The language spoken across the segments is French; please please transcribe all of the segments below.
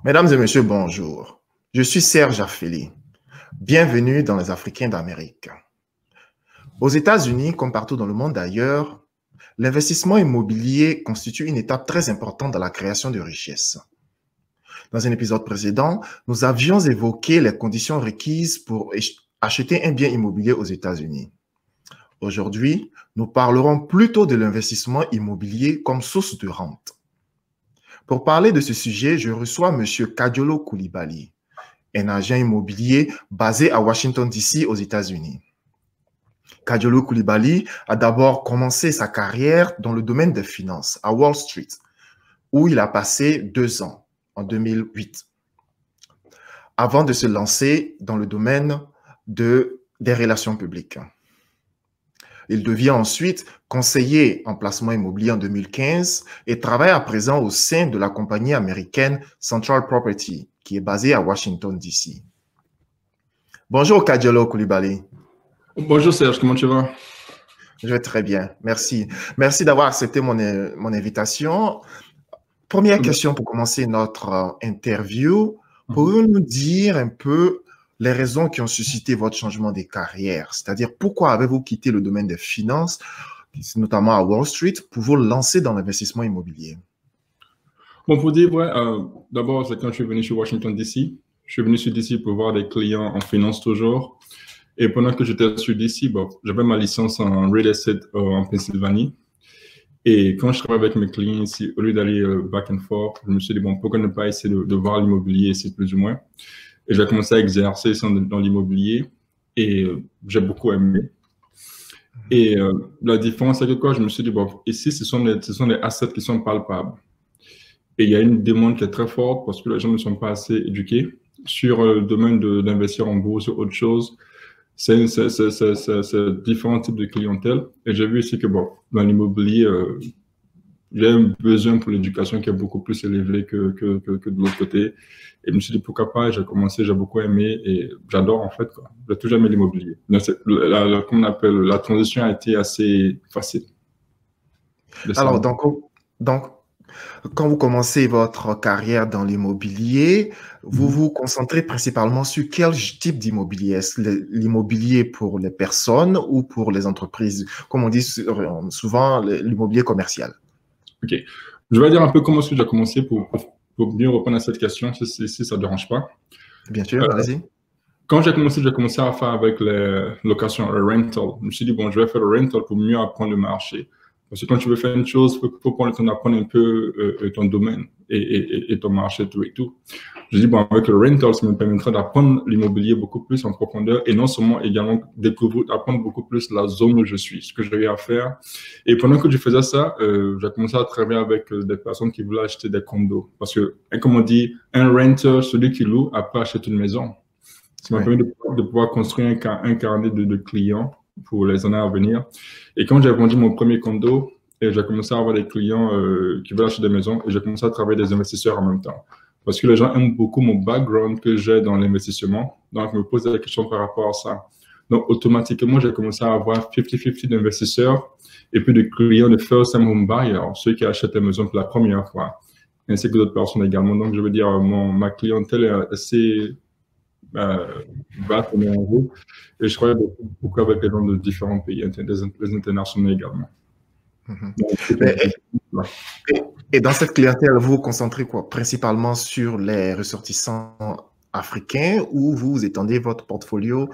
Mesdames et messieurs, bonjour. Je suis Serge Affeli. Bienvenue dans les Africains d'Amérique. Aux États-Unis, comme partout dans le monde ailleurs, l'investissement immobilier constitue une étape très importante dans la création de richesses. Dans un épisode précédent, nous avions évoqué les conditions requises pour acheter un bien immobilier aux États-Unis. Aujourd'hui, nous parlerons plutôt de l'investissement immobilier comme source de rente. Pour parler de ce sujet, je reçois M. Kadiolo Koulibaly, un agent immobilier basé à Washington, D.C. aux États-Unis. Kadiolo Koulibaly a d'abord commencé sa carrière dans le domaine des finances à Wall Street, où il a passé 2 ans, en 2008, avant de se lancer dans le domaine des relations publiques. Il devient ensuite conseiller en placement immobilier en 2015 et travaille à présent au sein de la compagnie américaine Central Property, qui est basée à Washington, D.C. Bonjour Kadiolo Koulibaly. Bonjour Serge, comment tu vas? Je vais très bien, merci. Merci d'avoir accepté mon invitation. Première question pour commencer notre interview. Pouvez-vous nous dire un peu les raisons qui ont suscité votre changement de carrière? C'est-à-dire, pourquoi avez-vous quitté le domaine des finances, notamment à Wall Street, pour vous lancer dans l'investissement immobilier? Bon, pour dire vrai, d'abord, c'est quand je suis venu sur Washington, D.C. Je suis venu sur D.C. pour voir des clients en finance toujours. Et pendant que j'étais sur D.C., bon, j'avais ma licence en real estate en Pennsylvanie. Et quand je travaille avec mes clients ici, au lieu d'aller back and forth, je me suis dit, bon, pourquoi ne pas essayer de voir l'immobilier ici, plus ou moins. Et j'ai commencé à exercer dans l'immobilier et j'ai beaucoup aimé. Et la différence, c'est que quoi, je me suis dit, bon, ici, ce sont des assets qui sont palpables. Et il y a une demande qui est très forte parce que les gens ne sont pas assez éduqués sur le domaine d'investir en bourse ou autre chose. C'est différents types de clientèle. Et j'ai vu ici que, bon, dans l'immobilier, j'ai un besoin pour l'éducation qui est beaucoup plus élevé que de l'autre côté. Et je me suis dit, pourquoi pas, j'ai commencé, j'ai beaucoup aimé et j'adore en fait, quoi. J'ai toujours aimé l'immobilier. Comme on appelle, la transition a été assez facile. Alors, donc, quand vous commencez votre carrière dans l'immobilier, vous vous concentrez principalement sur quel type d'immobilier? Est-ce l'immobilier pour les personnes ou pour les entreprises? Comme on dit souvent, l'immobilier commercial. Ok. Je vais dire un peu comment est-ce que j'ai commencé pour mieux répondre à cette question, si ça ne dérange pas. Bien sûr, allez-y. Quand j'ai commencé à faire avec les locations, le rental. Je me suis dit, bon, je vais faire le rental pour mieux apprendre le marché. Parce que quand tu veux faire une chose, il faut prendre le temps d'apprendre un peu ton domaine et ton marché, tout et tout. Je dis, bon, avec le rental, ça me permettra d'apprendre l'immobilier beaucoup plus en profondeur et non seulement également d'apprendre beaucoup plus la zone où je suis, ce que j'ai eu à faire. Et pendant que je faisais ça, j'ai commencé à travailler avec des personnes qui voulaient acheter des condos. Parce que, comme on dit, un renter, celui qui loue, après achète une maison. Ça m'a permis de pouvoir construire un carnet de clients pour les années à venir. Et quand j'ai vendu mon premier condo, j'ai commencé à avoir des clients qui veulent acheter des maisons et j'ai commencé à travailler des investisseurs en même temps. Parce que les gens aiment beaucoup mon background que j'ai dans l'investissement. Donc, je me pose des questions par rapport à ça. Donc, automatiquement, j'ai commencé à avoir 50-50 d'investisseurs et puis de clients de first-time home buyers, ceux qui achètent des maisons pour la première fois, ainsi que d'autres personnes également. Donc, je veux dire, ma clientèle est assez vaste et je travaille beaucoup avec des gens de différents pays, des internationaux également. Et dans cette clientèle, vous vous concentrez quoi? Principalement sur les ressortissants africains ou vous étendez votre portfolio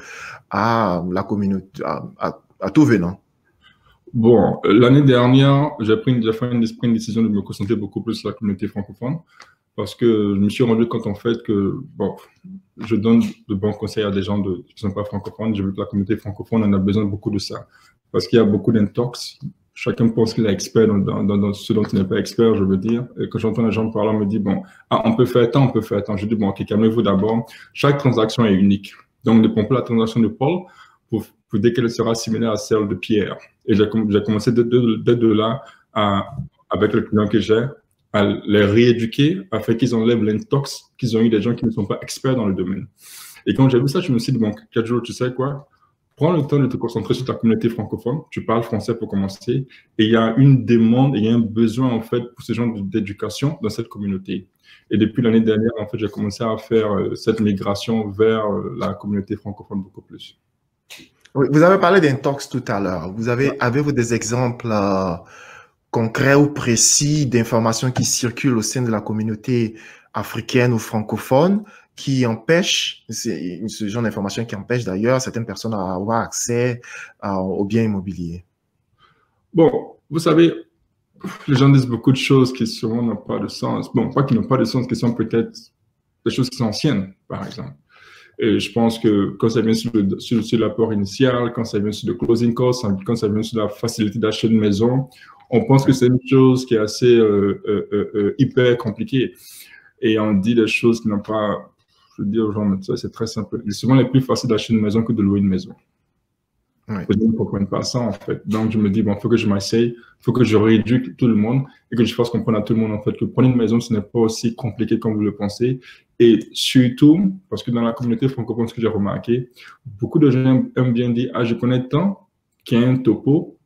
à la communauté, à tout venant? Bon, l'année dernière, j'ai pris une décision de me concentrer beaucoup plus sur la communauté francophone parce que je me suis rendu compte en fait que, bon, je donne de bons conseils à des gens qui ne sont pas francophones. Je veux que la communauté francophone en a besoin beaucoup de ça parce qu'il y a beaucoup d'intox. Chacun pense qu'il est expert dans ce dont il n'est pas expert, je veux dire. Et quand j'entends les gens parler, on me dit, bon, on peut faire tant, on peut faire tant. Je dis, bon, ok, calmez-vous d'abord. Chaque transaction est unique. Donc, ne prenons pas la transaction de Paul pour dès qu'elle sera similaire à celle de Pierre. Et j'ai commencé dès de là, avec le client que j'ai, à les rééduquer afin qu'ils enlèvent l'intox qu'ils ont eu des gens qui ne sont pas experts dans le domaine. Et quand j'ai vu ça, je me suis dit, bon, 4 jours, tu sais quoi? prends le temps de te concentrer sur ta communauté francophone. Tu parles français pour commencer. Et il y a une demande et il y a un besoin, en fait, pour ce genre d'éducation dans cette communauté. Et depuis l'année dernière, en fait, j'ai commencé à faire cette migration vers la communauté francophone beaucoup plus. Oui, vous avez parlé d'intox tout à l'heure. Avez-vous des exemples concrets ou précis d'informations qui circulent au sein de la communauté africaine ou francophone qui empêchent, c'est ce genre d'informations qui empêchent d'ailleurs certaines personnes à avoir accès aux biens immobiliers? Bon, vous savez, les gens disent beaucoup de choses qui souvent n'ont pas de sens. Bon, pas qui n'ont pas de sens, qui sont peut-être des choses qui sont anciennes, par exemple. Et je pense que quand ça vient sur l'apport initial, quand ça vient sur le closing cost, quand ça vient sur la facilité d'achat de maison, on pense que c'est une chose qui est assez hyper compliquée. Et on dit des choses qui n'ont pas... Je veux dire aux gens, mais ça, c'est très simple. C'est souvent les plus facile d'acheter une maison que de louer une maison. Oui. Les gens ne comprennent pas ça, en fait. Donc, je me dis, bon, il faut que je m'essaye, il faut que je rééduque tout le monde et que je fasse comprendre à tout le monde, en fait, que prendre une maison, ce n'est pas aussi compliqué comme vous le pensez. Et surtout, parce que dans la communauté francophone, ce que j'ai remarqué, beaucoup de gens aiment bien dire, ah, je connais tant qu'il y a un topo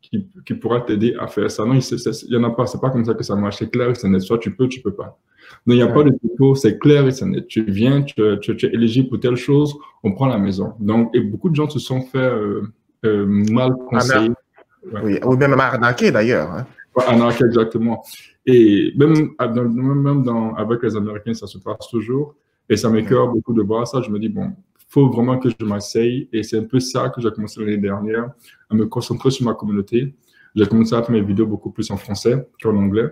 qui pourra t'aider à faire ça. Non, il n'y en a pas. C'est pas comme ça que ça marche. C'est clair et c'est net. Soit tu peux pas. Non, il n'y a pas de topo. C'est clair et c'est net. Tu viens, tu es éligible pour telle chose, on prend la maison. Donc, et beaucoup de gens se sont fait mal conseillés. Oui, ou même arnaqués d'ailleurs. Hein. Arnaqués, exactement. Et même avec les Américains, ça se passe toujours. Et ça m'écoeure beaucoup de voir ça. Je me dis, bon, faut vraiment que je m'essaye. Et c'est un peu ça que j'ai commencé l'année dernière, à me concentrer sur ma communauté. J'ai commencé à faire mes vidéos beaucoup plus en français qu'en anglais,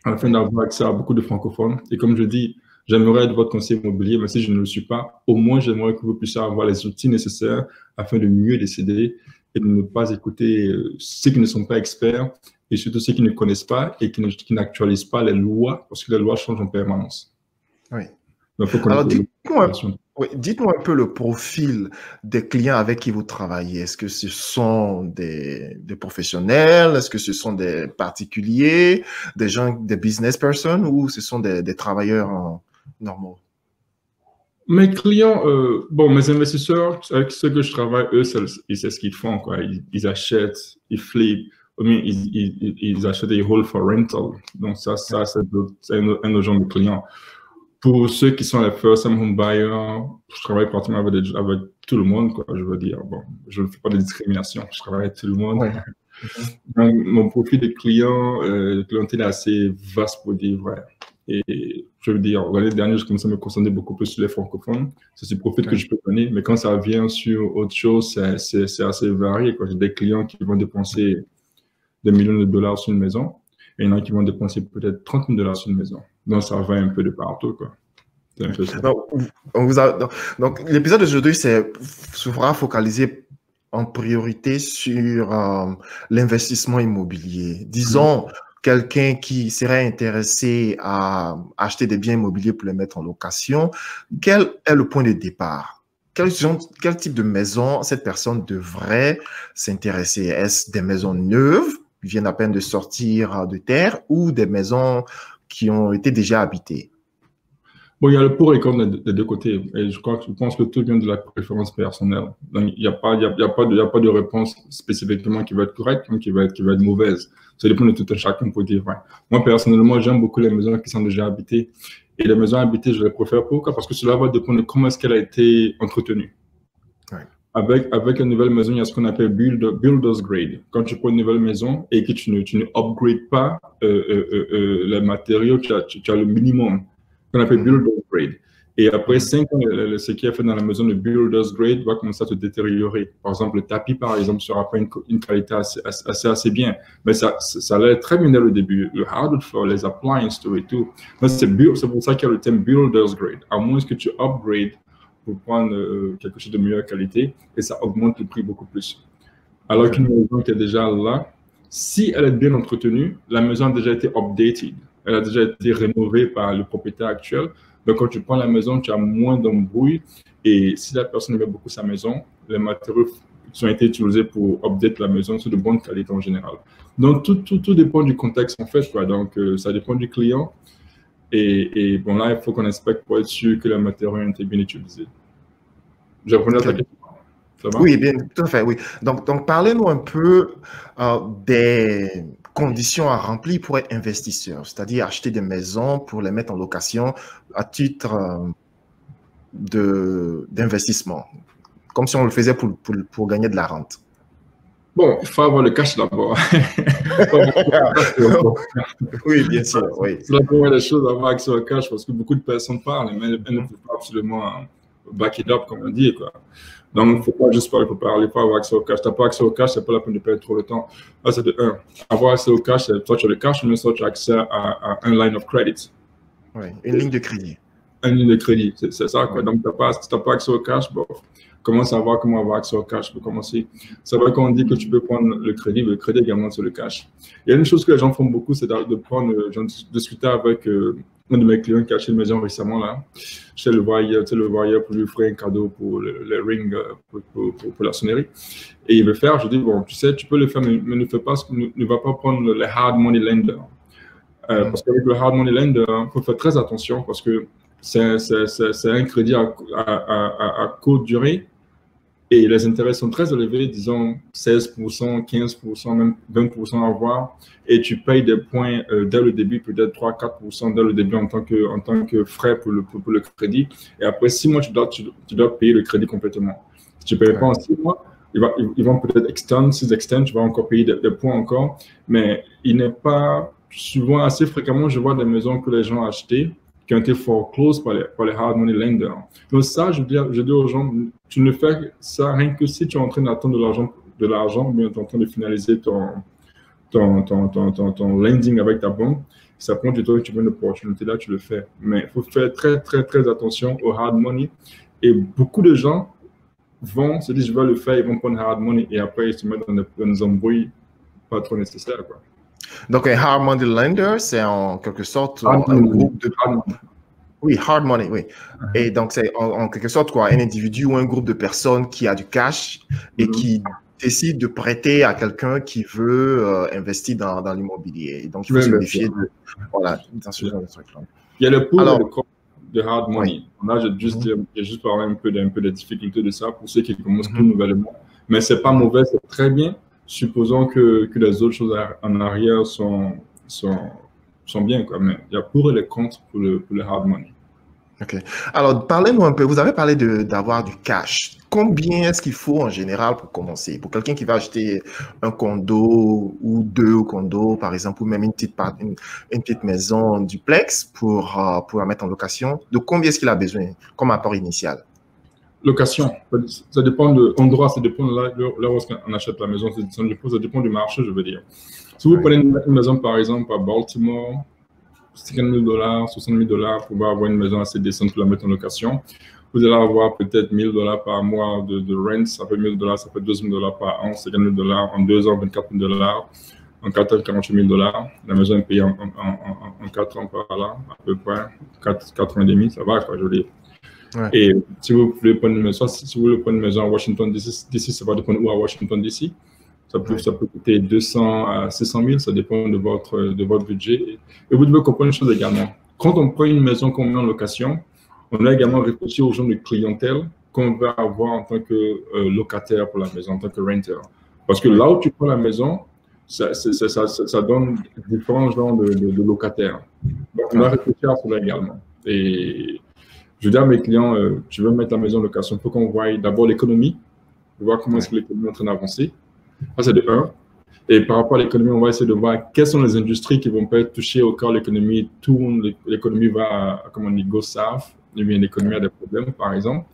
afin d'avoir accès à beaucoup de francophones. Et comme je dis, j'aimerais être votre conseiller immobilier, mais si je ne le suis pas, au moins j'aimerais que vous puissiez avoir les outils nécessaires afin de mieux décider et de ne pas écouter ceux qui ne sont pas experts et surtout ceux qui ne connaissent pas et qui n'actualisent pas les lois, parce que les lois changent en permanence. Oui. Donc, faut alors, dites-moi un peu le profil des clients avec qui vous travaillez. Est-ce que ce sont des professionnels? Est-ce que ce sont des particuliers, des gens, des business persons ou ce sont des travailleurs normaux? Mes clients, mes investisseurs, avec ceux que je travaille, eux, ils savent ce qu'ils font, quoi. Ils achètent, ils flippent, ils achètent des hold for rental. Donc, ça c'est un autre genre de clients. Pour ceux qui sont les first-time home buyers, je travaille pratiquement avec tout le monde, quoi, je veux dire. Bon, je ne fais pas de discrimination, je travaille avec tout le monde. Ouais. Donc, mon profil de clientèle est assez vaste pour dire vrai. Et je veux dire, l'année dernière, je commençais à me concentrer beaucoup plus sur les francophones. C'est ce profil que je peux donner. Mais quand ça vient sur autre chose, c'est assez varié. J'ai des clients qui vont dépenser des millions de dollars sur une maison. Et il y en a qui vont dépenser peut-être 30 000 dollars sur une maison. Donc, ça va un peu de partout, quoi. C'est un peu ça. Donc, l'épisode d'aujourd'hui sera focalisé en priorité sur l'investissement immobilier. Disons, quelqu'un qui serait intéressé à acheter des biens immobiliers pour les mettre en location, quel est le point de départ? Quel type de maison cette personne devrait s'intéresser? Est-ce des maisons neuves qui viennent à peine de sortir de terre ou des maisons qui ont été déjà habitées? Bon, il y a le pour et contre des deux côtés. Et je pense que tout vient de la préférence personnelle. Donc, il n'y a pas de réponse spécifiquement qui va être correcte comme qui va être mauvaise. Ça dépend de tout un chacun pour dire vrai. Moi, personnellement, j'aime beaucoup les maisons qui sont déjà habitées. Et les maisons habitées, je les préfère. Pourquoi? Parce que cela va dépendre de comment est-ce qu'elle a été entretenue. Ouais. Avec une nouvelle maison, il y a ce qu'on appelle builder's grade. Quand tu prends une nouvelle maison et que tu ne upgrades pas les matériaux, tu as le minimum qu'on appelle builder's grade. Et après 5 ans, ce qui est fait dans la maison, le builder's grade va commencer à se détériorer. Par exemple, le tapis, par exemple, ne sera pas une qualité assez bien. Mais ça allait très bien dès le début. Le hardwood floor, les appliances, tout et tout. C'est pour ça qu'il y a le thème builder's grade. À moins que tu upgrades pour prendre quelque chose de meilleure qualité et ça augmente le prix beaucoup plus. Alors qu'une maison qui est déjà là, si elle est bien entretenue, la maison a déjà été updated. Elle a déjà été rénovée par le propriétaire actuel. Donc, quand tu prends la maison, tu as moins d'embrouilles. Et si la personne aime beaucoup sa maison, les matériaux qui ont été utilisés pour update la maison sont de bonne qualité en général. Donc, tout dépend du contexte, en fait, quoi. Donc, ça dépend du client. Et bon, là, il faut qu'on inspecte pour être sûr que les matériaux ont été bien utilisés. J'ai répondu à ta question. Ça va? Oui, bien, tout à fait, oui. Donc parlez-nous un peu des conditions à remplir pour être investisseur, c'est-à-dire acheter des maisons pour les mettre en location à titre d'investissement, comme si on le faisait pour gagner de la rente. Bon, il faut avoir le cash d'abord. Oui, bien sûr, oui. C'est la première des choses, avoir accès au cash, parce que beaucoup de personnes parlent, mais elles ne peuvent pas absolument back it up, comme on dit, quoi. Donc, il ne faut pas juste parler pour parler, il faut avoir accès au cash. Tu n'as pas accès au cash, c'est pas la peine de perdre trop de temps. Là, c'est de un. Avoir accès au cash, c'est soit tu as le cash, mais soit tu as accès à un line of credit. Oui, une ligne de crédit. Une ligne de crédit, c'est ça, quoi. Oui. Donc, si tu n'as pas accès au cash, bon, commence à voir comment avoir accès au cash pour commencer. C'est vrai qu'on dit que tu peux prendre le crédit également sur le cash. Il y a une chose que les gens font beaucoup, c'est de prendre, j'en discutais avec un de mes clients qui a acheté une maison récemment, là. Je le voyais pour lui offrir un cadeau pour le ring, pour la sonnerie. Et il veut faire, je dis, bon, tu sais, tu peux le faire, mais ne fais pas, ne va pas prendre les hard money lender. Parce qu'avec le hard money lender, il faut faire très attention parce que c'est un crédit à courte durée et les intérêts sont très élevés, disons 16%, 15%, même 20% à avoir. Et tu payes des points dès le début, peut-être 3-4% dès le début en tant que frais pour le crédit. Et après 6 mois, tu dois payer le crédit complètement. Si tu ne payes pas en 6 mois, ils vont peut-être extend, tu vas encore payer des points encore. Mais il n'est pas souvent, assez fréquemment, je vois des maisons que les gens ont achetées qui ont été foreclosed par les hard money lenders. Donc ça, je dis aux gens, tu ne fais ça rien que si tu es en train d'attendre de l'argent, ou bien tu es en train de finaliser ton lending avec ta banque. Ça prend du temps et tu veux une opportunité, là, tu le fais. Mais il faut faire très, très, très attention au hard money. Et beaucoup de gens se disent, je vais le faire, ils vont prendre hard money et après, ils se mettent dans des embrouilles pas trop nécessaires, quoi. Donc, un hard money lender, c'est en quelque sorte un groupe de... Oui, hard money, oui. Et donc, c'est en quelque sorte quoi, un individu ou un groupe de personnes qui a du cash et qui décide de prêter à quelqu'un qui veut investir dans l'immobilier. Donc, il faut se méfier dans ce genre de truc-là. Il y a le pour et le contre de hard money. Là, j'ai juste parlé un peu des difficultés de ça pour ceux qui commencent tout nouvellement. Mais c'est pas mauvais, c'est très bien. Supposons que les autres choses en arrière sont bien, quoi. Mais il y a pour et le contre pour le hard money. OK. Alors, parlez-nous un peu. Vous avez parlé d'avoir du cash. Combien est-ce qu'il faut en général pour commencer? Pour quelqu'un qui va acheter un condo ou 2 condos, par exemple, ou même une petite maison duplex pour la mettre en location, de combien est-ce qu'il a besoin comme apport initial? Location, ça dépend de l'endroit, ça dépend de là où on achète la maison, ça dépend du marché, je veux dire. Si vous prenez une maison, par exemple, à Baltimore, 50 000 $, 60 000 $ pour avoir une maison assez décente pour la mettre en location, vous allez avoir peut-être 1 000 $ par mois de rent, ça fait 1 000 $, ça fait 12 000 $ par an, 50 000 $, en 2 ans, 24 000 $, en 4 ans, 48 000 $. La maison est payée en 4 ans par là, à peu près, 4 ans et demi, ça va, quoi, je veux dire. Ouais. Et si vous voulez prendre une maison, à Washington DC, ça va dépendre où à Washington DC. Ça peut coûter 200 à 600 000, ça dépend de votre budget. Et vous devez comprendre une chose également. Quand on prend une maison qu'on met en location, on a également réfléchi aux gens de clientèle qu'on va avoir en tant que locataire pour la maison, en tant que renter. Parce que là où tu prends la maison, ça donne différents genres de locataires. Donc, on a réfléchi à cela également. Et je dis à mes clients, tu veux mettre ta maison en location, il faut qu'on voie d'abord l'économie, voir comment est-ce que l'économie est en train d'avancer. Ça, c'est de 1. Et par rapport à l'économie, on va essayer de voir quelles sont les industries qui vont pas être touchées au cas où l'économie tourne, l'économie va, comme on dit, go south, ou bien l'économie a des problèmes, par exemple.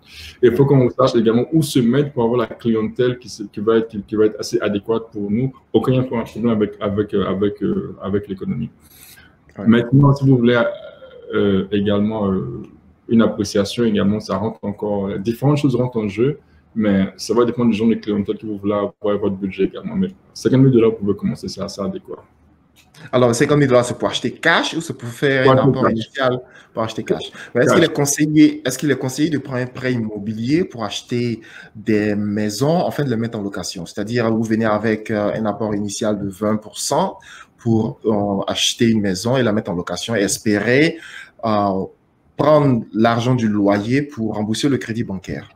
Et il faut qu'on sache également où se mettre pour avoir la clientèle qui va être assez adéquate pour nous. Aucun problème avec l'économie. Ouais. Maintenant, si vous voulez également une appréciation, également, ça rentre encore, différentes choses rentrent en jeu. Mais ça va dépendre du genre de clientèle que vous voulez avoir votre budget également. Mais 50 000 $, vous pouvez commencer, c'est assez adéquat. Alors, 50 000 $, c'est pour acheter cash ou c'est pour faire un apport initial pour acheter cash? Est-ce qu'il est conseillé de prendre un prêt immobilier pour acheter des maisons, en fait, de les mettre en location? C'est-à-dire, vous venez avec un apport initial de 20% pour acheter une maison et la mettre en location et espérer prendre l'argent du loyer pour rembourser le crédit bancaire.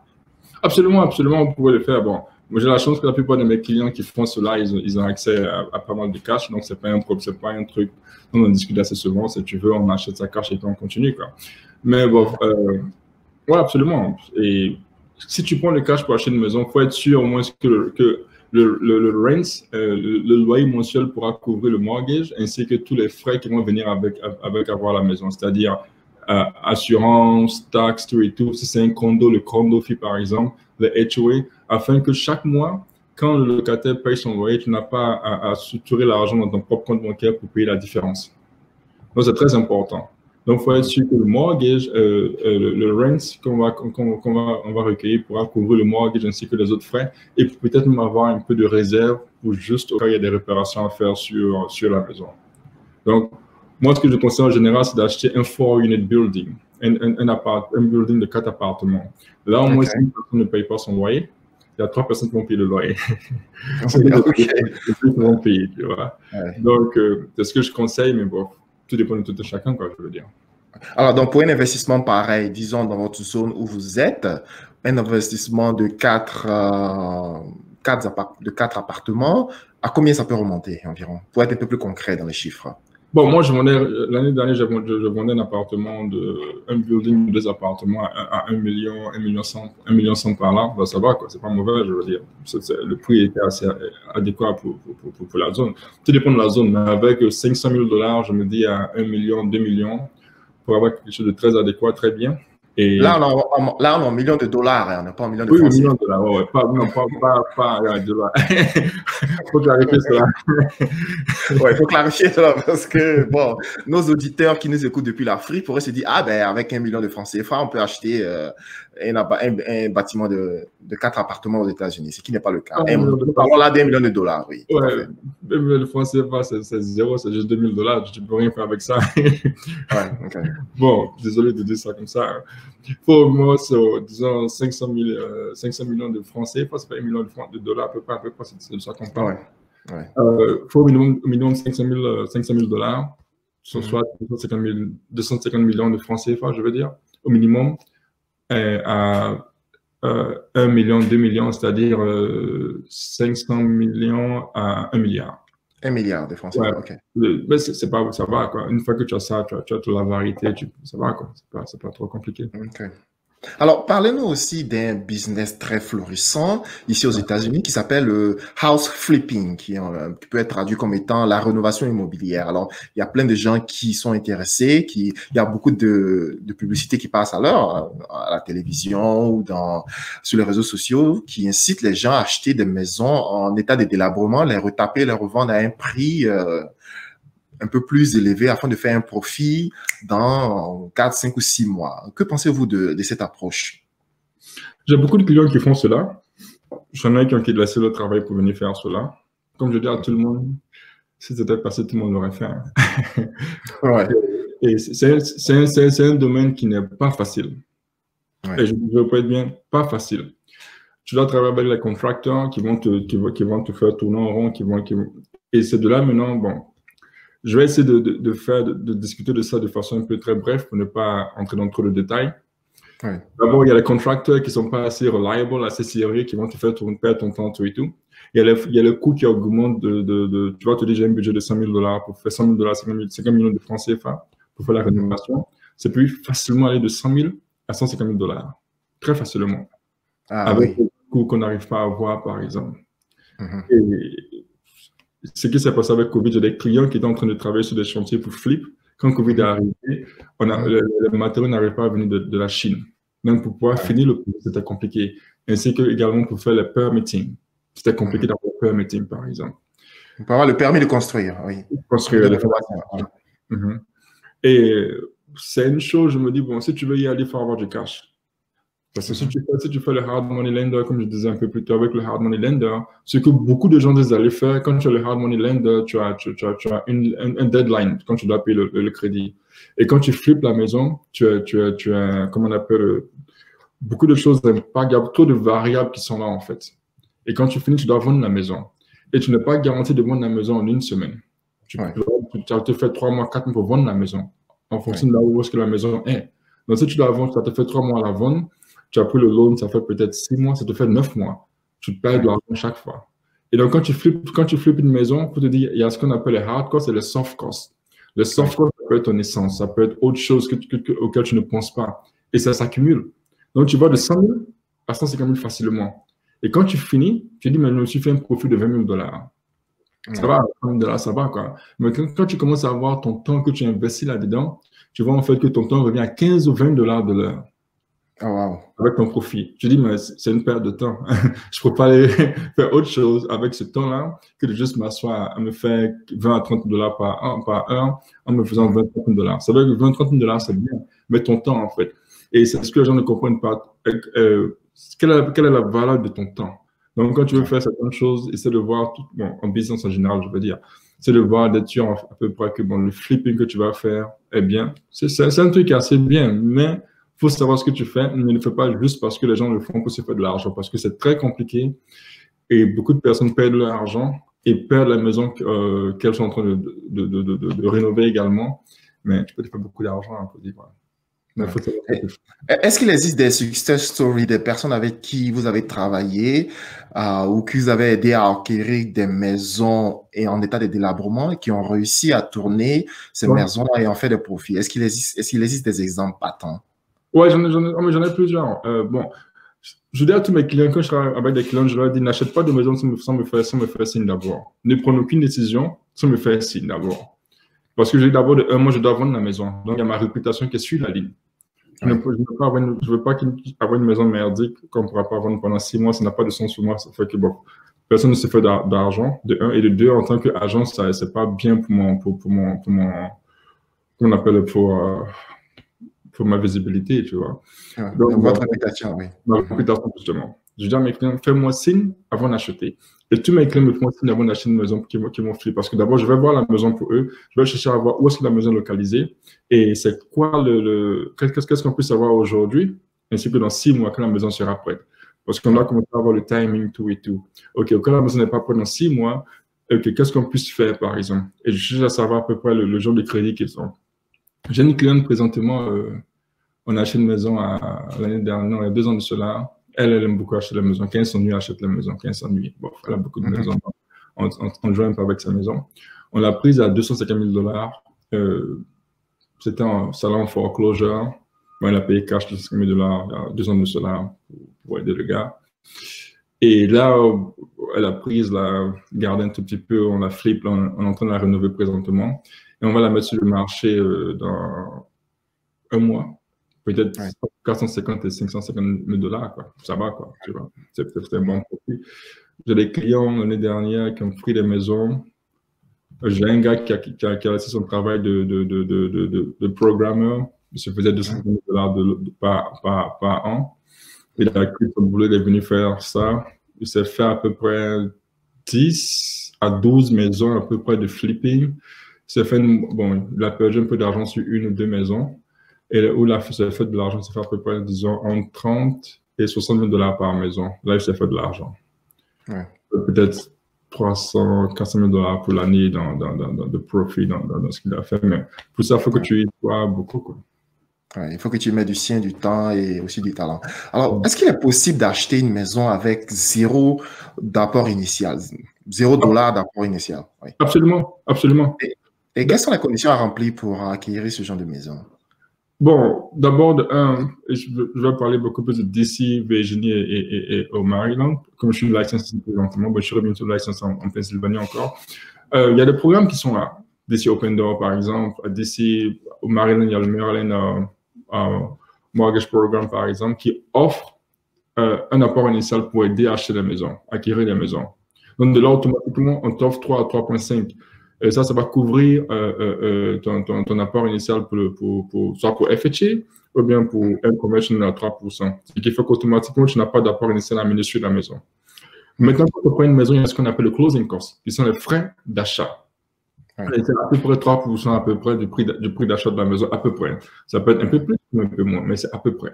Absolument, absolument, vous pouvez le faire. Bon, moi, j'ai la chance que la plupart de mes clients qui font cela, ils ont accès à pas mal de cash, donc c'est pas un problème, c'est pas un truc dont on discute assez souvent. Si tu veux, on achète sa cash et puis on continue, quoi. Mais bon, ouais, absolument. Et si tu prends le cash pour acheter une maison, il faut être sûr au moins que le rent, le loyer mensuel pourra couvrir le mortgage ainsi que tous les frais qui vont venir avec avoir la maison, c'est-à-dire assurance, taxes, tout et tout. Si c'est un condo, le condo fee par exemple, le HOA, afin que chaque mois, quand le locataire paye son loyer, tu n'as pas à structurer l'argent dans ton propre compte bancaire pour payer la différence. Donc, c'est très important. Donc, il faut être sûr que le mortgage, le rent qu'on va recueillir pourra couvrir le mortgage ainsi que les autres frais et peut-être même avoir un peu de réserve pour juste au cas où il y a des réparations à faire sur la maison. Donc, moi, ce que je conseille en général, c'est d'acheter un 4-unit building, un building de 4 appartements. Là, au moins, si une personne ne paye pas son loyer, il y a 3 personnes qui vont payer le loyer. Qui vont payer, tu vois. Ouais. Donc, c'est ce que je conseille, mais bon, tout dépend de tout de chacun, quoi, je veux dire. Alors, donc, pour un investissement pareil, disons dans votre zone où vous êtes, un investissement de 4 appartements, à combien ça peut remonter environ? Pour être un peu plus concret dans les chiffres. Bon, moi, l'année dernière, je vendais un appartement un building de 2 appartements à 1 million 100 par là. Ben, ça va, quoi. C'est pas mauvais, je veux dire. Le prix était assez adéquat pour la zone. Tout dépend de la zone, mais avec 500 000 $, je me dis à 1 million, 2 millions, pour avoir quelque chose de très adéquat, très bien. Et là, on est en millions de dollars, hein, on n'est pas en millions de francs. Oui, millions de dollars, ouais. Pas dollars. Il faut clarifier cela. Ouais, il faut clarifier cela parce que, bon, nos auditeurs qui nous écoutent depuis l'Afrique pourraient se dire, ah ben, avec 1 million de francs CFA, on peut acheter un bâtiment de 4 appartements aux États-Unis, ce qui n'est pas le cas. Nous parlons là d'1 million de dollars, oui. Ouais, 1 million de francs CFA, c'est zéro, c'est juste 2 000 $. Tu ne peux rien faire avec ça. Ouais, ok. Bon, désolé de dire ça comme ça. Pour moi, disons 500 millions de francs CFA, c'est pas 1 million de dollars, à peu près, c'est ça qu'on parle. Ouais. Faut au minimum 500 000 $, soit 250 millions de francs CFA, je veux dire, au minimum, à 1 million, 2 millions, c'est-à-dire 500 millions à 1 milliard. 1 milliard de francs CFA, ouais. ok. Mais ça va, quoi. Une fois que tu as ça, tu as toute la variété, ça va, quoi. C'est pas trop compliqué. Ok. Alors, parlez-nous aussi d'un business très florissant ici aux États-Unis qui s'appelle le house flipping, qui peut être traduit comme étant la rénovation immobilière. Alors, il y a plein de gens qui sont intéressés, il y a beaucoup de publicités qui passent à l'heure à la télévision ou sur les réseaux sociaux qui incitent les gens à acheter des maisons en état de délabrement, les retaper, les revendre à un prix un peu plus élevé afin de faire un profit dans 4, 5 ou 6 mois. Que pensez-vous de cette approche? J'ai beaucoup de clients qui font cela. J'en ai qui ont laissé le travail pour venir faire cela. Comme je dis à tout le monde, si c'était passé, tout le monde l'aurait fait. Ouais. Et c'est un domaine qui n'est pas facile. Ouais. Et je peux être bien, pas facile. Tu dois travailler avec les contracteurs qui vont te faire tourner en rond, et c'est de là maintenant, bon, je vais essayer de discuter de ça de façon un peu très brève pour ne pas entrer dans trop de détails. Ouais. D'abord, il y a les contracteurs qui ne sont pas assez reliable, assez sérieux, qui vont te faire perdre ton temps, tout et tout. Il y a le coût qui augmente tu vas te dire, j'ai un budget de 100 000 $ pour faire 100 000 $, 50 millions de francs CFA pour faire la rénovation. C'est plus facilement aller de 100 000 à 150 000 $. Très facilement. Avec le coût qu'on n'arrive pas à avoir, par exemple. Et ce qui s'est passé avec Covid, j'ai des clients qui étaient en train de travailler sur des chantiers pour flip. Quand Covid est arrivé, les matériaux n'arrivaient pas à venir de la Chine. Donc, pour pouvoir finir le projet, c'était compliqué. Ainsi que également pour faire le permitting. C'était compliqué d'avoir le permitting, par exemple. Pour avoir le permis de construire, oui. Construire les Et c'est une chose, je me dis, bon, si tu veux y aller, il faut avoir du cash. Parce que si tu fais le hard money lender, comme je disais un peu plus tôt avec le hard money lender, ce que beaucoup de gens disent d'aller faire, quand tu as le hard money lender, tu as un deadline quand tu dois payer le crédit. Et quand tu flippes la maison, tu as comment on appelle, beaucoup de choses d'impact, il y a trop de variables qui sont là en fait. Et quand tu finis, tu dois vendre la maison. Et tu n'es pas garanti de vendre la maison en 1 semaine. Tu as te fait 3 mois, 4 mois pour vendre la maison, en fonction de là où est-ce que la maison est. Donc si tu dois vendre, ça te fait 3 mois à la vendre. tu as pris le loan, ça fait peut-être 6 mois, ça te fait 9 mois. Tu te perds de l'argent chaque fois. Et donc, quand tu flippes une maison, pour te dire, il y a ce qu'on appelle les hard costs et les soft costs. Le soft cost, ça peut être ton essence, ça peut être autre chose auquel tu ne penses pas. Et ça s'accumule. Donc, tu vas de 100 000 à 150 000 facilement. Et quand tu finis, tu dis, mais je me suis fait un profit de 20 000 $. Ça va, 20 000 $, ça va, quoi. Mais quand tu commences à avoir ton temps que tu investis là-dedans, tu vois en fait que ton temps revient à 15 ou 20 $ de l'heure. Oh, wow. Avec ton profit. Je dis, mais c'est une perte de temps. Je ne peux pas aller faire autre chose avec ce temps-là que de juste m'asseoir à me faire 20 à 30 $ par heure en me faisant 20 à 30 $. Ça veut dire que 20 à 30 $, c'est bien, mais ton temps, en fait. Et c'est ce que les gens ne comprennent pas. Quelle est la valeur de ton temps? Donc, quand tu veux faire certaines choses, essaie de voir, en business en général, je veux dire, c'est de voir d'être sûr à peu près que le flipping que tu vas faire est bien. C'est un truc assez bien, mais il faut savoir ce que tu fais, mais ne le fais pas juste parce que les gens le font pour se faire de l'argent, parce que c'est très compliqué et beaucoup de personnes perdent leur argent et perdent la maison qu'elles sont en train de rénover également. Mais tu peux te faire beaucoup d'argent, on peut dire. Ouais. Est-ce qu'il existe des success stories des personnes avec qui vous avez travaillé ou qui vous avez aidé à acquérir des maisons et en état de délabrement et qui ont réussi à tourner ces maisons-là et en fait des profits? Est-ce qu'il existe des exemples patents? Ouais, j'en ai plusieurs. Bon, je dis à tous mes clients, quand je travaille avec des clients, je leur dis, n'achète pas de maison sans me faire signe d'abord. Ne prenez aucune décision sans me faire signe d'abord. Parce que d'abord, moi, je dois vendre la maison. Donc, il y a ma réputation qui est sur la ligne. Je ne veux pas avoir une maison merdique qu'on ne pourra pas vendre pendant 6 mois. Ça n'a pas de sens pour moi. Ça fait que, bon, personne ne se fait d'argent, de un. Et de deux, en tant qu'agent, ce n'est pas bien pour ma visibilité, tu vois. Donc, votre réputation, oui. Ma réputation, justement. Je dis à mes clients, fais-moi signe avant d'acheter. Et tous mes clients me font signe avant d'acheter une maison qui vont flipper. Parce que d'abord, je vais voir la maison pour eux. Je vais chercher à voir où est-ce que la maison est localisée. Et c'est quoi qu'est-ce qu'on peut savoir aujourd'hui, ainsi que dans 6 mois, quand la maison sera prête. Parce qu'on doit commencer à avoir le timing, tout et tout. OK, quand la maison n'est pas prête dans 6 mois, OK, qu'est-ce qu'on puisse faire, par exemple? Et je cherche à savoir à peu près le genre de crédit qu'ils ont. J'ai une cliente présentement, on a acheté une maison l'année dernière, il y a 2 ans de cela. Elle aime beaucoup acheter la maison. Quand elle s'ennuie, elle achète la maison. Quand elle s'ennuie, bon, elle a beaucoup de maisons. On joue un peu avec sa maison. On l'a prise à 250 000 $. C'était un salon foreclosure. Bon, elle a payé cash 250 000 $ il y a 2 ans de cela pour aider le gars. Et là, elle a prise, la gardé un tout petit peu, on la flip, on est en train de la rénover présentement. Et on va la mettre sur le marché dans 1 mois. Peut-être 450 et 550 000 $, quoi. Ça va, quoi, tu vois. C'est un bon profit. J'ai des clients l'année dernière qui ont pris des maisons. J'ai un gars qui a laissé son travail de programmeur. Il se faisait 200 000 $ par an. Il a quitté son boulot, il est venu faire ça. Il s'est fait à peu près 10 à 12 maisons à peu près de flipping. Il a perdu un peu d'argent sur 1 ou 2 maisons. Et où il s'est fait de l'argent, il s'est fait à peu près, disons, entre 30 et 60 000 $ par maison. Là, il s'est fait de l'argent. Ouais. Peut-être 300, 400 000 $ pour l'année de profit dans ce qu'il a fait. Mais pour ça, il faut que tu y sois beaucoup, quoi. Ouais, il faut que tu mettes du sien, du temps et aussi du talent. Alors, est-ce qu'il est possible d'acheter une maison avec 0 d'apport initial, 0 $ d'apport initial? Oui. Absolument, absolument. Et quelles sont les conditions à remplir pour acquérir ce genre de maison? Bon, d'abord, je vais parler beaucoup plus de DC, Virginie et au Maryland. Comme je suis licensé présentement, je serai bientôt licensé en Pennsylvanie encore. Il y a des programmes qui sont là. DC Open Door, par exemple. À DC, au Maryland, il y a le Maryland Mortgage Program, par exemple, qui offre un apport initial pour aider à acheter la maison, acquérir la maison. Donc, de là, automatiquement, on t'offre 3 à 3,5. Et ça va couvrir ton apport initial soit pour FHA ou bien pour un convention à 3%. Ce qui fait qu'automatiquement, tu n'as pas d'apport initial à mener sur la maison. Maintenant, quand tu prends une maison, il y a ce qu'on appelle le closing cost, qui sont les frais d'achat. C'est à peu près 3% à peu près du prix d'achat de la maison, à peu près. Ça peut être un peu plus ou un peu moins, mais c'est à peu près.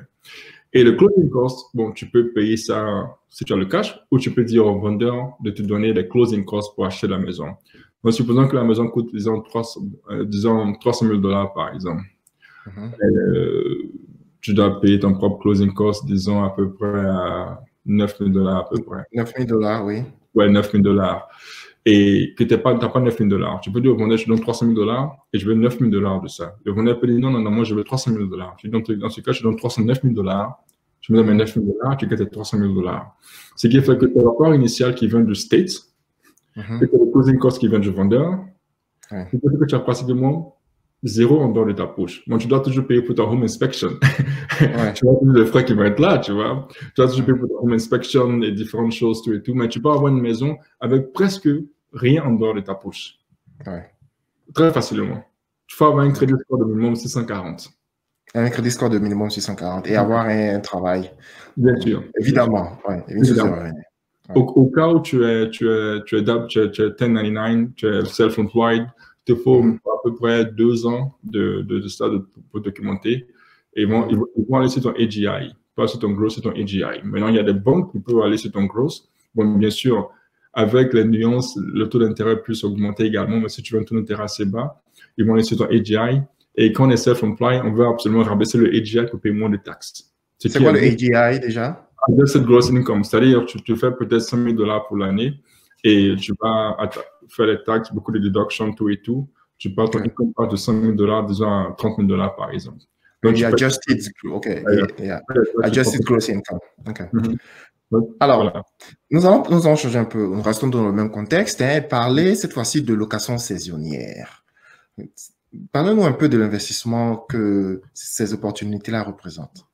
Et le closing cost, bon, tu peux payer ça si tu as le cash, ou tu peux dire au vendeur de te donner les closing costs pour acheter la maison. Donc, supposons que la maison coûte, disons 300 000 $ par exemple. tu dois payer ton propre closing cost, disons à peu près à $9 000 à peu près. $9 000, oui. Ouais, $9 000. Et que tu n'as pas $9 000. Tu peux dire au vendeur, je te donne $300 000 et je veux $9 000 de ça. Le vendeur peut dire, non, moi je veux $300 000. Dans ce cas, je te donne $309 000. Je me donne mes $9 000, tu gagnes tes $300 000. Ce qui fait que tu as rapport initial qui vient du States, et que le closing cost qui vient du vendeur, c'est que tu as pratiquement zéro en dehors de ta poche. Bon, tu dois toujours payer pour ta home inspection. Tu vois tous les frais qui vont être là, tu vois. Tu dois toujours payer pour ta home inspection et différentes choses, tout et tout. Mais tu peux avoir une maison avec presque rien en dehors de ta poche. Très facilement. Tu peux avoir un crédit score de minimum 640. Un crédit score de minimum 640 et avoir un travail. Bien sûr. Évidemment. Évidemment. Au cas où tu es 1099, tu es self-employed, il te faut à peu près 2 ans de ça pour documenter. Et ils vont aller sur ton AGI, pas sur ton gross, sur ton AGI. Maintenant, il y a des banques qui peuvent aller sur ton gross. Bon, bien sûr, avec les nuances, le taux d'intérêt peut augmenter également, mais si tu veux un taux d'intérêt assez bas, ils vont aller sur ton AGI. Et quand on est self-employed, on veut absolument rabaisser le AGI pour payer moins de taxes. C'est quoi le AGI déjà? Adjusted Gross Income, c'est-à-dire que tu fais peut-être $100 000 pour l'année et tu vas faire les taxes, beaucoup de deductions, tout et tout. Tu pars ton income de $100 000, disons à $30 000 par exemple. Donc, adjusted gross income. Alors, voilà. nous allons changer un peu. Nous restons dans le même contexte. Parler cette fois-ci de location saisonnière. Parlez-nous un peu de l'investissement que ces opportunités-là représentent.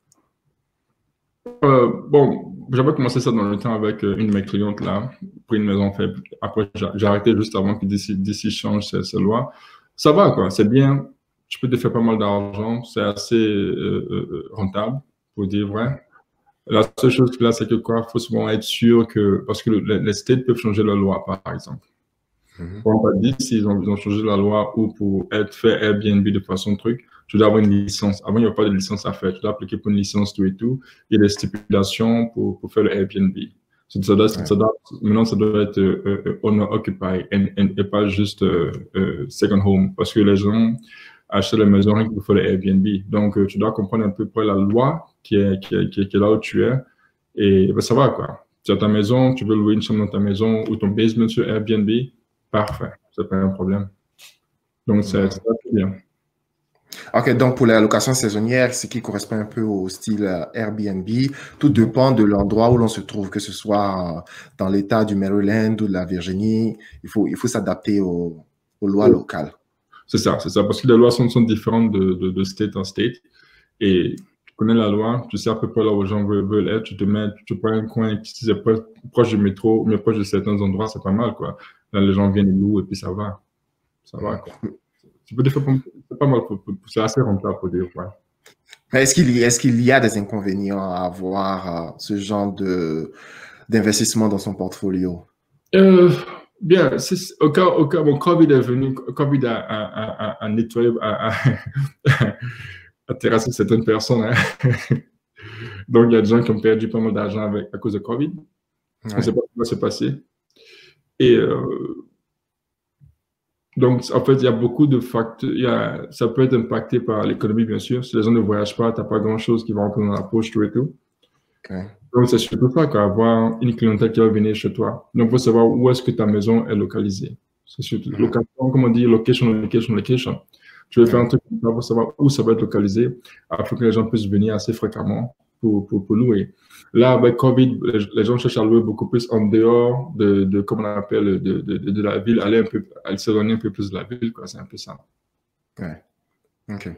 Bon, j'avais commencé ça dans le temps avec une de mes clientes là, pour une maison faible. Après, j'ai arrêté juste avant que DC change ces lois. Ça va, quoi. C'est bien. Tu peux te faire pas mal d'argent. C'est assez rentable, pour dire vrai. La seule chose là, c'est que quoi, il faut souvent être sûr que, parce que les states peuvent changer la loi, par exemple. On va dire s'ils ont changé la loi ou pour faire Airbnb de façon truc, tu dois avoir une licence. Avant, il n'y a pas de licence à faire. Tu dois appliquer pour une licence, tout et tout. Il y a des stipulations pour faire le Airbnb. Maintenant, ça doit être owner-occupied et pas juste second home. Parce que les gens achètent la maison rien que pour faire le Airbnb. Donc, tu dois comprendre à peu près la loi qui est là où tu es. Et ben, ça va, quoi. Tu as ta maison, tu veux louer une chambre dans ta maison ou ton basement sur Airbnb. Parfait, c'est pas un problème. Donc, c'est bien. OK, donc pour la location saisonnière, ce qui correspond un peu au style Airbnb, tout dépend de l'endroit où l'on se trouve, que ce soit dans l'État du Maryland ou de la Virginie, il faut s'adapter aux lois locales. C'est ça, parce que les lois sont différentes de state en state. Et tu connais la loi, tu sais à peu près là où les gens veulent être, tu prends un coin, si c'est proche du métro, mais proche de certains endroits, c'est pas mal, quoi. Là, les gens viennent, ils louent et puis ça va. Ça va, quoi. C'est pas mal, c'est assez rentable pour dire, ouais. Est-ce qu'il y a des inconvénients à avoir ce genre d'investissement dans son portfolio? Bien, au cas où COVID est venu, COVID a nettoyé, a terrassé certaines personnes. Hein. Donc, il y a des gens qui ont perdu pas mal d'argent à cause de COVID. On ne sait pas ce qui va se passer. Et donc, en fait, il y a beaucoup de facteurs. Ça peut être impacté par l'économie, bien sûr. Si les gens ne voyagent pas, tu n'as pas grand-chose qui va rentrer dans la poche, tout et tout. Donc, c'est surtout ça, avoir une clientèle qui va venir chez toi. Donc, il faut savoir où est-ce que ta maison est localisée. C'est surtout location, comme on dit, location. Tu veux faire un truc, il faut savoir où ça va être localisé afin que les gens puissent venir assez fréquemment pour louer. Là, avec COVID, les gens cherchent à louer beaucoup plus en dehors de comment on appelle, de la ville, aller s'éloigner un peu plus de la ville, quoi. C'est un peu ça. Ouais. OK.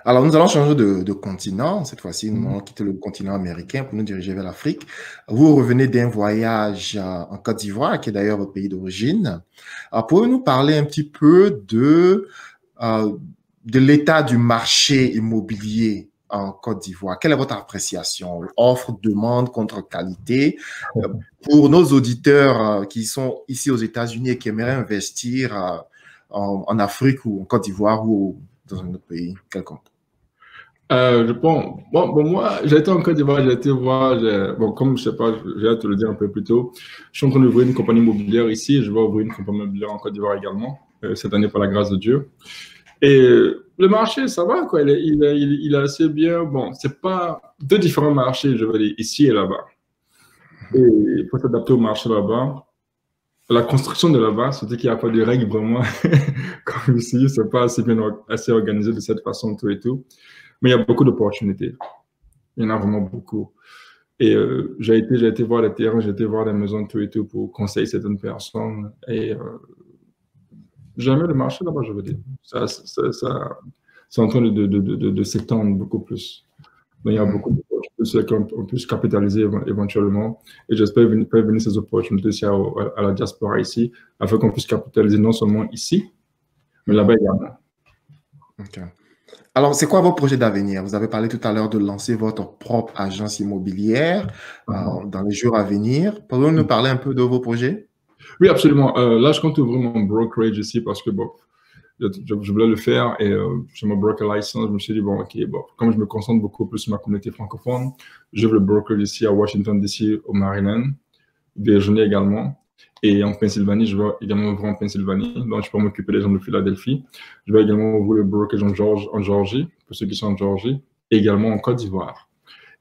Alors, nous allons changer de continent. Cette fois-ci, nous allons quitter le continent américain pour nous diriger vers l'Afrique. Vous revenez d'un voyage en Côte d'Ivoire, qui est d'ailleurs votre pays d'origine. Pouvez-vous nous parler un petit peu de l'état du marché immobilier en Côte d'Ivoire? Quelle est votre appréciation? Offre, demande, contre qualité. Pour nos auditeurs qui sont ici aux États-Unis et qui aimeraient investir en Afrique ou en Côte d'Ivoire ou dans un autre pays quelconque. Moi, j'ai été en Côte d'Ivoire, j'ai été voir, comme je sais pas, j'ai te le dire un peu plus tôt, je suis en train d'ouvrir une compagnie immobilière ici, je vais ouvrir une compagnie immobilière en Côte d'Ivoire également, cette année par la grâce de Dieu. Et Le marché, ça va, quoi. Il est assez bien. Bon, c'est pas deux différents marchés, je veux dire, ici et là-bas. Et il faut s'adapter au marché là-bas. La construction de là-bas, c'est-à-dire qu'il n'y a pas de règles vraiment comme ici, c'est pas assez bien assez organisé de cette façon, tout et tout. Mais il y a beaucoup d'opportunités. Il y en a vraiment beaucoup. Et j'ai été voir les terrains, j'ai été voir les maisons, tout et tout, pour conseiller certaines personnes. Et jamais le marché là-bas, je veux dire. C'est en train de s'étendre beaucoup plus. Donc, il y a beaucoup d'opportunités qu'on puisse capitaliser éventuellement. Et j'espère faire venir ces opportunités aussi à la diaspora ici, afin qu'on puisse capitaliser non seulement ici, mais là-bas également. OK. Alors, c'est quoi vos projets d'avenir? Vous avez parlé tout à l'heure de lancer votre propre agence immobilière dans les jours à venir. Pouvez-vous nous parler un peu de vos projets? Oui, absolument. Là, je compte ouvrir mon brokerage ici parce que bon, je voulais le faire et j'ai mon broker license. Je me suis dit, bon, OK, bon, comme je me concentre beaucoup plus sur ma communauté francophone, j'ouvre le brokerage ici à Washington, D.C., au Maryland, Virginie également. Et en Pennsylvanie, je vais également ouvrir en Pennsylvanie. Donc, je peux m'occuper des gens de Philadelphie. Je vais également ouvrir le brokerage en Georgie, pour ceux qui sont en Georgie, et également en Côte d'Ivoire.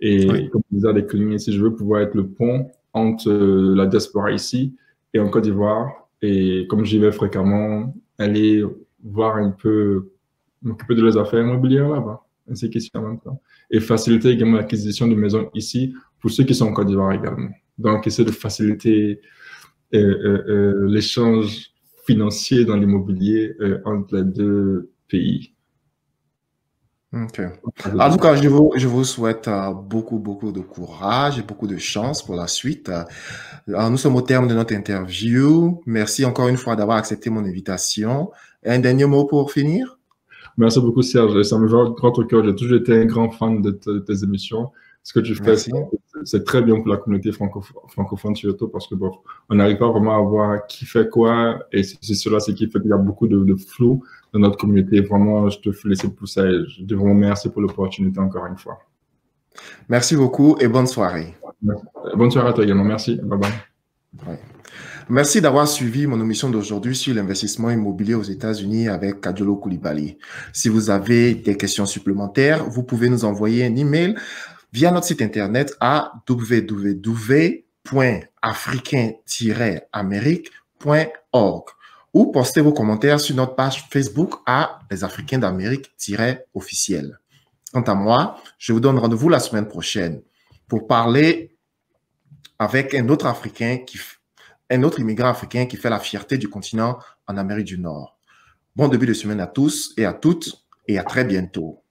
Et comme je disais à des clients ici, je veux pouvoir être le pont entre la diaspora ici et en Côte d'Ivoire. Et comme j'y vais fréquemment, aller voir un peu, m'occuper de les affaires immobilières là-bas, ainsi qu'ici en même temps. Et faciliter également l'acquisition de maisons ici pour ceux qui sont en Côte d'Ivoire également. Donc, essayer de faciliter l'échange financier dans l'immobilier entre les deux pays. OK. En tout cas, je vous souhaite beaucoup de courage et beaucoup de chance pour la suite. Nous sommes au terme de notre interview. Merci encore une fois d'avoir accepté mon invitation. Un dernier mot pour finir? Merci beaucoup, Serge. Ça me va droit au cœur. J'ai toujours été un grand fan de tes émissions. Ce que tu fais, c'est très bien pour la communauté francophone surtout parce que bon, on n'arrive pas vraiment à voir qui fait quoi et c'est cela, c'est qui fait qu'il y a beaucoup de flou dans notre communauté. Vraiment, je te félicite pour ça et je te remercie pour l'opportunité encore une fois. Merci beaucoup et bonne soirée. Bonne soirée à toi également. Merci. Bye bye. Ouais. Merci d'avoir suivi mon émission d'aujourd'hui sur l'investissement immobilier aux États-Unis avec Kadiolo Koulibaly. Si vous avez des questions supplémentaires, vous pouvez nous envoyer un email via notre site internet à www.africain-amérique.org ou postez vos commentaires sur notre page Facebook à Les Africains d'Amérique-officiel. Quant à moi, je vous donne rendez-vous la semaine prochaine pour parler avec un autre immigrant africain qui fait la fierté du continent en Amérique du Nord. Bon début de semaine à tous et à toutes et à très bientôt.